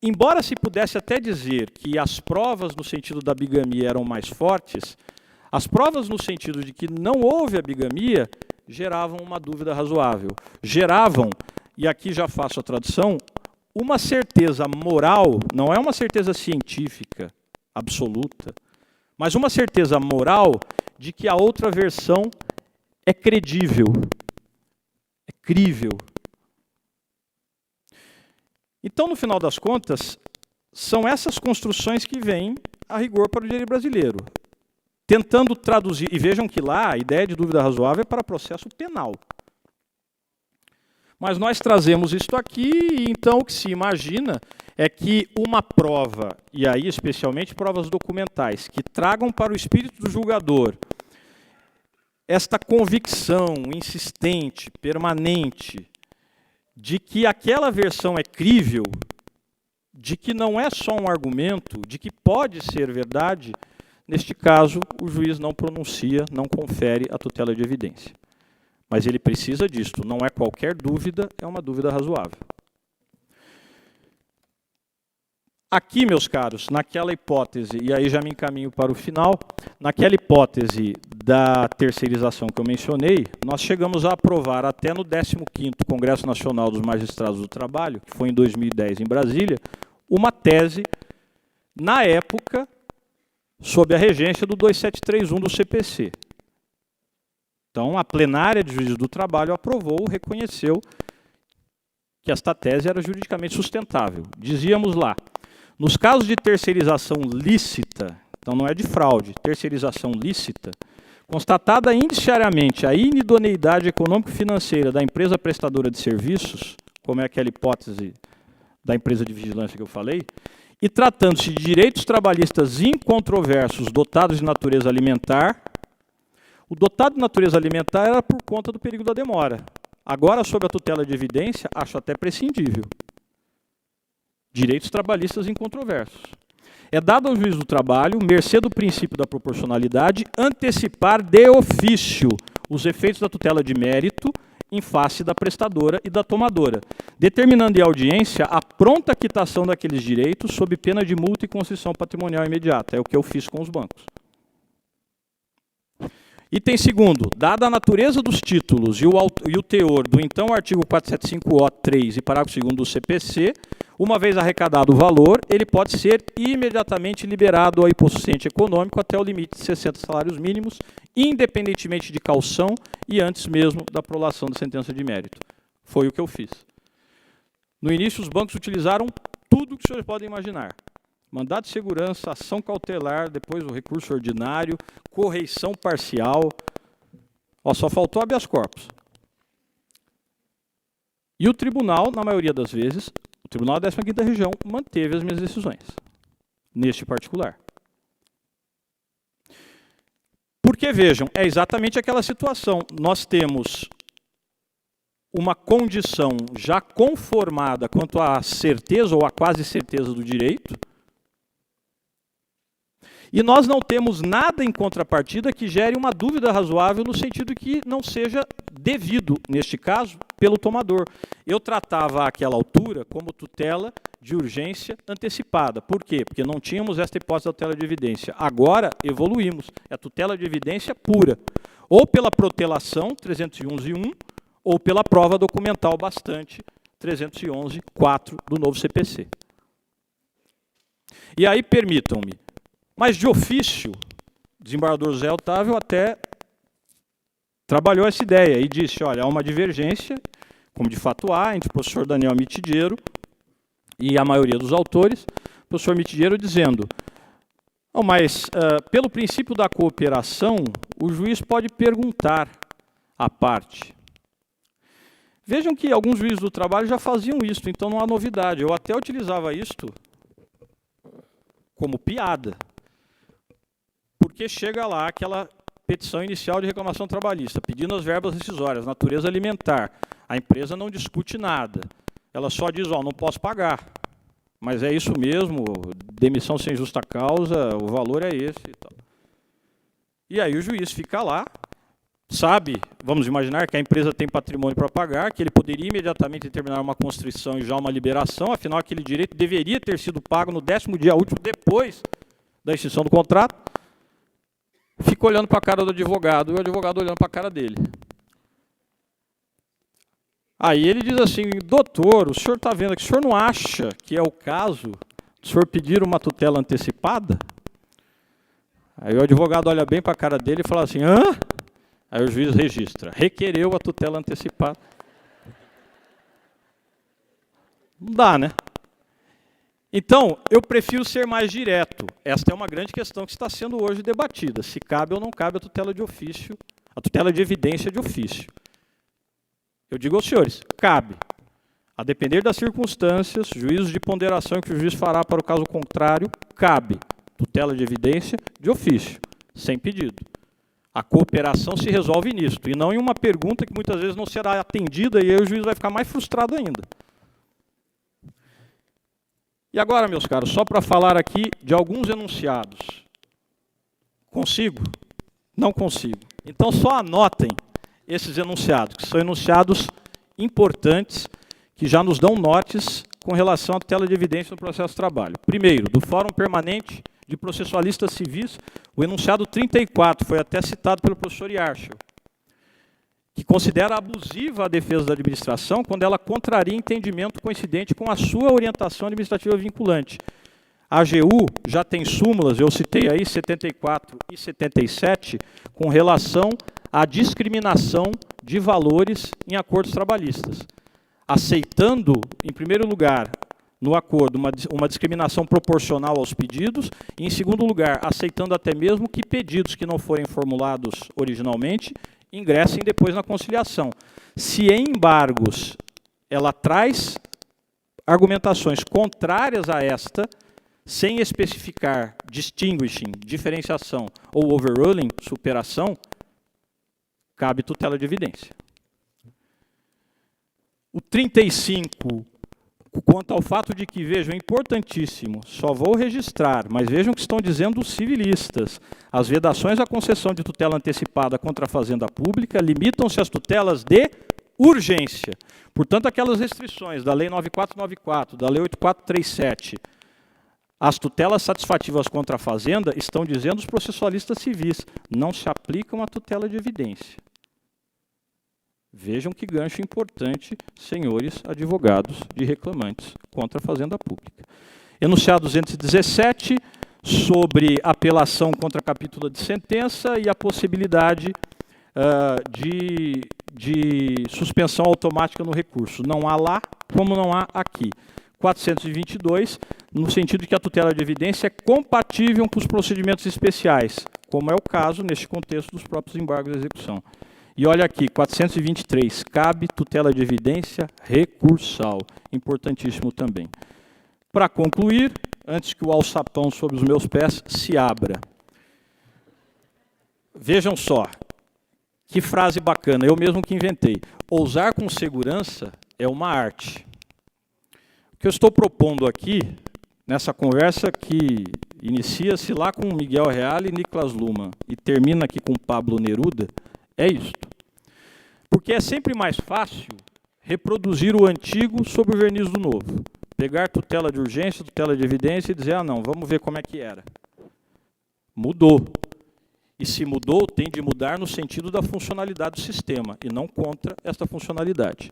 embora se pudesse até dizer que as provas no sentido da bigamia eram mais fortes, as provas no sentido de que não houve a bigamia geravam uma dúvida razoável. Geravam, e aqui já faço a tradução, uma certeza moral, não é uma certeza científica absoluta, mas uma certeza moral de que a outra versão é credível. Crível. Então, no final das contas, são essas construções que vêm a rigor para o direito brasileiro, tentando traduzir, e vejam que lá a ideia de dúvida razoável é para processo penal. Mas nós trazemos isto aqui, e então o que se imagina é que uma prova, e aí especialmente provas documentais, que tragam para o espírito do julgador esta convicção insistente, permanente, de que aquela versão é crível, de que não é só um argumento, de que pode ser verdade, neste caso, o juiz não pronuncia, não confere a tutela de evidência. Mas ele precisa disto, não é qualquer dúvida, é uma dúvida razoável. Aqui, meus caros, naquela hipótese, e aí já me encaminho para o final, naquela hipótese da terceirização que eu mencionei, nós chegamos a aprovar até no 15º Congresso Nacional dos Magistrados do Trabalho, que foi em 2010 em Brasília, uma tese, na época, sob a regência do 2731 do CPC. Então, a plenária de juízes do trabalho aprovou, reconheceu que esta tese era juridicamente sustentável. Dizíamos lá, nos casos de terceirização lícita, então não é de fraude, terceirização lícita, constatada indiciariamente a inidoneidade econômico-financeira da empresa prestadora de serviços, como é aquela hipótese da empresa de vigilância que eu falei, e tratando-se de direitos trabalhistas incontroversos dotados de natureza alimentar, o dotado de natureza alimentar era por conta do perigo da demora. Agora, sob a tutela de evidência, acho até prescindível. Direitos trabalhistas incontroversos. É dado ao juiz do trabalho, mercê do princípio da proporcionalidade, antecipar de ofício os efeitos da tutela de mérito em face da prestadora e da tomadora, determinando em audiência a pronta quitação daqueles direitos sob pena de multa e constrição patrimonial imediata. É o que eu fiz com os bancos. Item segundo, dada a natureza dos títulos e o teor do então artigo 475-O3 e parágrafo 2º do CPC, uma vez arrecadado o valor, ele pode ser imediatamente liberado ao hipossuficiente econômico até o limite de 60 salários mínimos, independentemente de caução e antes mesmo da prolação da sentença de mérito. Foi o que eu fiz. No início, os bancos utilizaram tudo o que os senhores podem imaginar. Mandado de segurança, ação cautelar, depois o recurso ordinário, correição parcial. Só faltou habeas corpus. E o tribunal, na maioria das vezes, o Tribunal da 15ª Região manteve as minhas decisões, neste particular. Porque, vejam, é exatamente aquela situação. Nós temos uma condição já conformada quanto à certeza ou à quase certeza do direito, e nós não temos nada em contrapartida que gere uma dúvida razoável no sentido que não seja devido, neste caso, pelo tomador. Eu tratava àquela altura como tutela de urgência antecipada. Por quê? Porque não tínhamos esta hipótese da tutela de evidência. Agora evoluímos. É a tutela de evidência pura. Ou pela protelação, 311.1, ou pela prova documental bastante, 311.4 do novo CPC. E aí, permitam-me, mas de ofício, o desembargador José Otávio até trabalhou essa ideia e disse, olha, há uma divergência, como de fato há, entre o professor Daniel Mitidiero e a maioria dos autores, o professor Mitidiero dizendo, mas pelo princípio da cooperação, o juiz pode perguntar à parte. Vejam que alguns juízes do trabalho já faziam isso, então não há novidade. Eu até utilizava isto como piada. Porque chega lá aquela petição inicial de reclamação trabalhista, pedindo as verbas rescisórias, natureza alimentar. A empresa não discute nada. Ela só diz, não posso pagar. Mas é isso mesmo, demissão sem justa causa, o valor é esse e tal. E aí o juiz fica lá, sabe, vamos imaginar que a empresa tem patrimônio para pagar, que ele poderia imediatamente determinar uma constrição e já uma liberação, afinal aquele direito deveria ter sido pago no 10º dia útil depois da extinção do contrato. Fica olhando para a cara do advogado, e o advogado olhando para a cara dele. Aí ele diz assim, doutor, o senhor está vendo que o senhor não acha que é o caso do senhor pedir uma tutela antecipada? Aí o advogado olha bem para a cara dele e fala assim, hã? Aí o juiz registra, requereu a tutela antecipada. Não dá, né? Então, eu prefiro ser mais direto. Esta é uma grande questão que está sendo hoje debatida. Se cabe ou não cabe a tutela de ofício, a tutela de evidência de ofício. Eu digo aos senhores, cabe. A depender das circunstâncias, juízos de ponderação que o juiz fará para o caso contrário, cabe. Tutela de evidência de ofício, sem pedido. A cooperação se resolve nisto, e não em uma pergunta que muitas vezes não será atendida, e aí o juiz vai ficar mais frustrado ainda. E agora, meus caros, só para falar aqui de alguns enunciados. Consigo? Não consigo. Então, só anotem esses enunciados, que são enunciados importantes, que já nos dão nortes com relação à tutela de evidência no processo de trabalho. Primeiro, do Fórum Permanente de Processualistas Civis, o enunciado 34, foi até citado pelo professor Yarchel, que considera abusiva a defesa da administração quando ela contraria entendimento coincidente com a sua orientação administrativa vinculante. A AGU já tem súmulas, eu citei aí 74 e 77, com relação à discriminação de valores em acordos trabalhistas, aceitando, em primeiro lugar, no acordo, uma discriminação proporcional aos pedidos, e, em segundo lugar, aceitando até mesmo que pedidos que não forem formulados originalmente ingressem depois na conciliação. Se em embargos ela traz argumentações contrárias a esta, sem especificar distinguishing, diferenciação ou overruling, superação, cabe tutela de evidência. O 35, quanto ao fato de que, vejam, é importantíssimo, só vou registrar, mas vejam o que estão dizendo os civilistas. As vedações à concessão de tutela antecipada contra a fazenda pública limitam-se às tutelas de urgência. Portanto, aquelas restrições da Lei 9494, da Lei 8437, as tutelas satisfativas contra a Fazenda, estão dizendo os processualistas civis, não se aplicam à tutela de evidência. Vejam que gancho importante, senhores advogados de reclamantes contra a Fazenda Pública. Enunciado 217, sobre apelação contra a capítula de sentença e a possibilidade de suspensão automática no recurso. Não há lá, como não há aqui. 422, no sentido de que a tutela de evidência é compatível com os procedimentos especiais, como é o caso, neste contexto, dos próprios embargos de execução. E olha aqui, 423, cabe tutela de evidência recursal, importantíssimo também. Para concluir, antes que o alçapão sobre os meus pés se abra, vejam só, que frase bacana, eu mesmo que inventei. Ousar com segurança é uma arte. O que eu estou propondo aqui, nessa conversa que inicia-se lá com Miguel Reale e Nicolas Luhmann e termina aqui com Pablo Neruda, é isto. Porque é sempre mais fácil reproduzir o antigo sob o verniz do novo. Pegar tutela de urgência, tutela de evidência e dizer, ah não, vamos ver como é que era. Mudou. E se mudou, tem de mudar no sentido da funcionalidade do sistema, e não contra esta funcionalidade.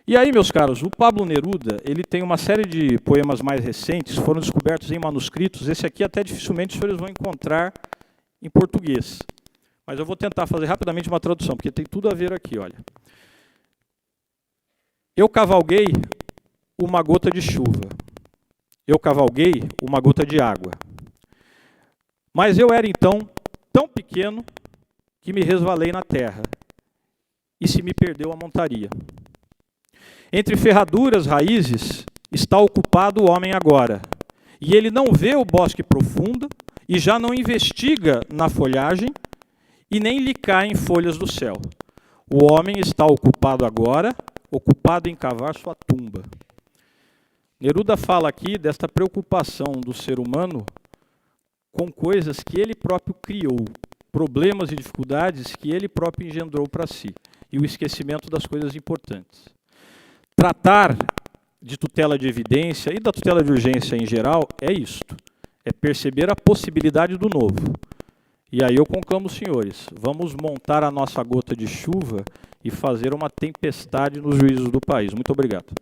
E aí, meus caros, o Pablo Neruda, ele tem uma série de poemas mais recentes, foram descobertos em manuscritos, esse aqui até dificilmente os senhores vão encontrar em português. Mas eu vou tentar fazer rapidamente uma tradução, porque tem tudo a ver aqui, olha. Eu cavalguei uma gota de chuva. Eu cavalguei uma gota de água. Mas eu era, então, tão pequeno que me resvalei na terra e se me perdeu a montaria. Entre ferraduras, raízes, está ocupado o homem agora. E ele não vê o bosque profundo e já não investiga na folhagem e nem lhe caem folhas do céu. O homem está ocupado agora, ocupado em cavar sua tumba. Neruda fala aqui desta preocupação do ser humano com coisas que ele próprio criou, problemas e dificuldades que ele próprio engendrou para si, e o esquecimento das coisas importantes. Tratar de tutela de evidência e da tutela de urgência em geral é isto, é perceber a possibilidade do novo. E aí eu conclamo, senhores, vamos montar a nossa gota de chuva e fazer uma tempestade nos juízos do país. Muito obrigado.